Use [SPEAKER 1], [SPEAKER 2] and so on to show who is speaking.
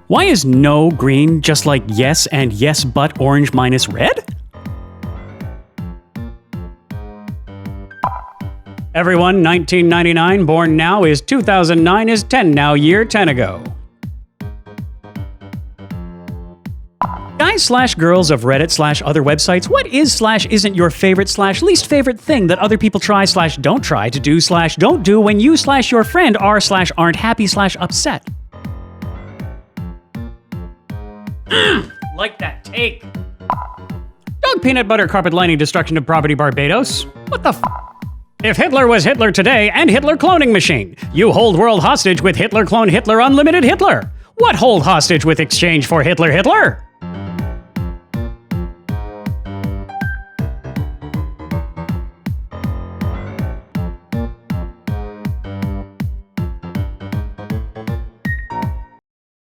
[SPEAKER 1] Why is no green just like yes and yes but orange minus red? Everyone, 1999, born now is 2009 is 10 now, year 10 ago. Guys / girls of Reddit / other websites, what is / isn't your favorite / least favorite thing that other people try / don't try to do / don't do when you / your friend are / aren't happy / upset? Like that take. Dog peanut butter carpet lining destruction of property Barbados. What the f? If Hitler was Hitler today and Hitler cloning machine, you hold world hostage with Hitler clone Hitler unlimited Hitler. What hold hostage with exchange for Hitler Hitler?